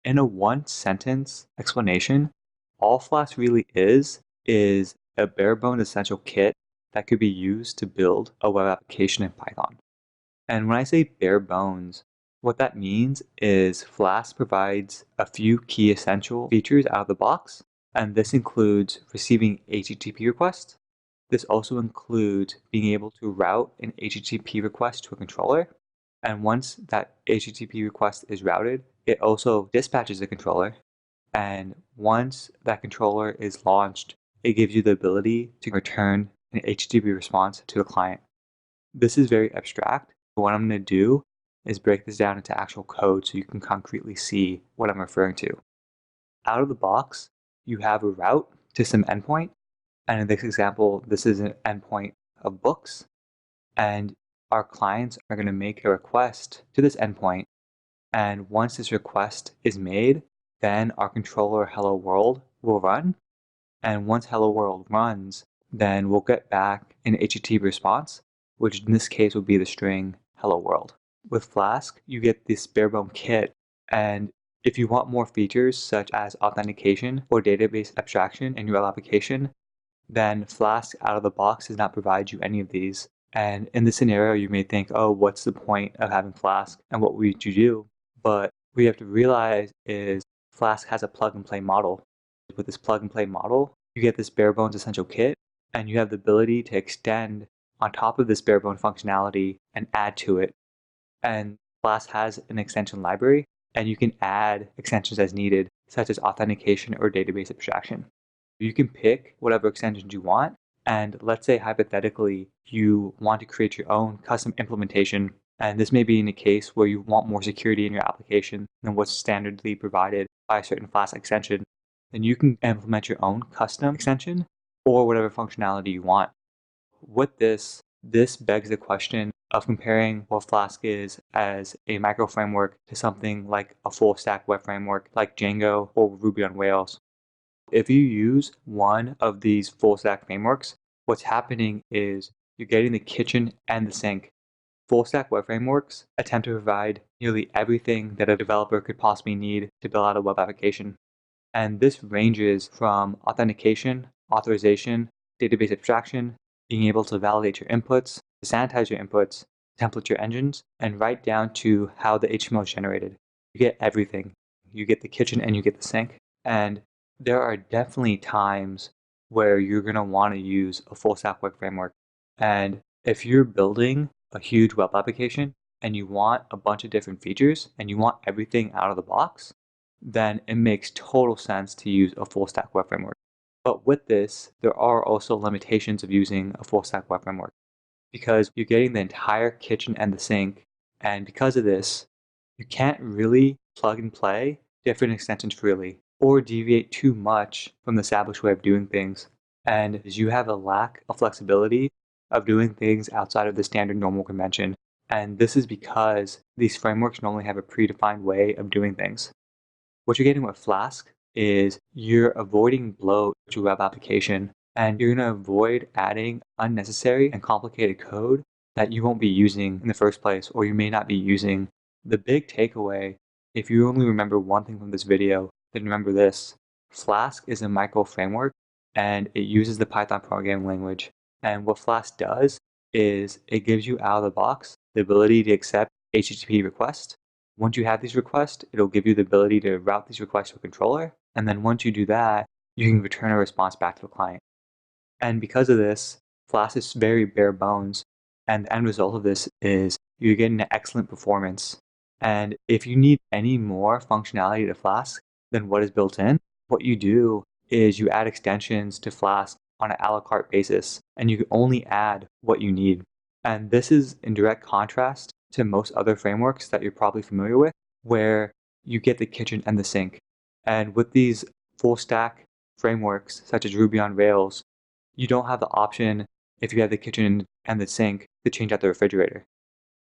In a one-sentence explanation, all Flask really is a bare-bones essential kit that could be used to build a web application in Python. And when I say bare bones, what that means is Flask provides a few key essential features out of the box, and this includes receiving HTTP requests. This also includes being able to route an HTTP request to a controller. And once that HTTP request is routed, it also dispatches the controller. And once that controller is launched, it gives you the ability to return an HTTP response to the client. This is very abstract. What I'm going to do is break this down into actual code so you can concretely see what I'm referring to. Out of the box, you have a route to some endpoint. And in this example, this is an endpoint of books. And our clients are going to make a request to this endpoint. And once this request is made, then our controller hello world will run. And once hello world runs, then we'll get back an HTTP response, which in this case will be the string hello world. With Flask, you get this bare-bone kit, and if you want more features such as authentication or database abstraction in your application, then Flask out of the box does not provide you any of these. And in this scenario, you may think, oh, what's the point of having Flask and what would you do? But what you have to realize is Flask has a plug-and-play model. With this plug-and-play model, you get this bare-bones essential kit, and you have the ability to extend on top of this bare-bones functionality and add to it. And Flask has an extension library, and you can add extensions as needed, such as authentication or database abstraction. You can pick whatever extensions you want, and let's say hypothetically you want to create your own custom implementation, and this may be in a case where you want more security in your application than what's standardly provided by a certain Flask extension, then you can implement your own custom extension or whatever functionality you want. With this begs the question of comparing what Flask is as a micro framework to something like a full stack web framework like Django or Ruby on Rails. If you use one of these full stack frameworks, what's happening is you're getting the kitchen and the sink. Full stack web frameworks attempt to provide nearly everything that a developer could possibly need to build out a web application. And this ranges from authentication, authorization, database abstraction, being able to validate your inputs, to sanitize your inputs, template your engines, and right down to how the HTML is generated. You get everything. You get the kitchen and you get the sink. And there are definitely times where you're going to want to use a full stack web framework. And if you're building a huge web application and you want a bunch of different features and you want everything out of the box, then it makes total sense to use a full stack web framework. But with this, there are also limitations of using a full stack web framework because you're getting the entire kitchen and the sink. And because of this, you can't really plug and play different extensions freely or deviate too much from the established way of doing things. And you have a lack of flexibility of doing things outside of the standard normal convention. And this is because these frameworks normally have a predefined way of doing things. What you're getting with Flask is you're avoiding bloat to your web application, and you're going to avoid adding unnecessary and complicated code that you won't be using in the first place, or you may not be using. The big takeaway, if you only remember one thing from this video, then remember this. Flask is a micro framework, and it uses the Python programming language. And what Flask does is it gives you out of the box the ability to accept HTTP requests. Once you have these requests, it'll give you the ability to route these requests to a controller. And then once you do that, you can return a response back to the client. And because of this, Flask is very bare bones. And the end result of this is you're getting an excellent performance. And if you need any more functionality to Flask than what is built in, what you do is you add extensions to Flask on an a la carte basis, and you can only add what you need. And this is in direct contrast to most other frameworks that you're probably familiar with, where you get the kitchen and the sink. And with these full stack frameworks, such as Ruby on Rails, you don't have the option, if you have the kitchen and the sink, to change out the refrigerator.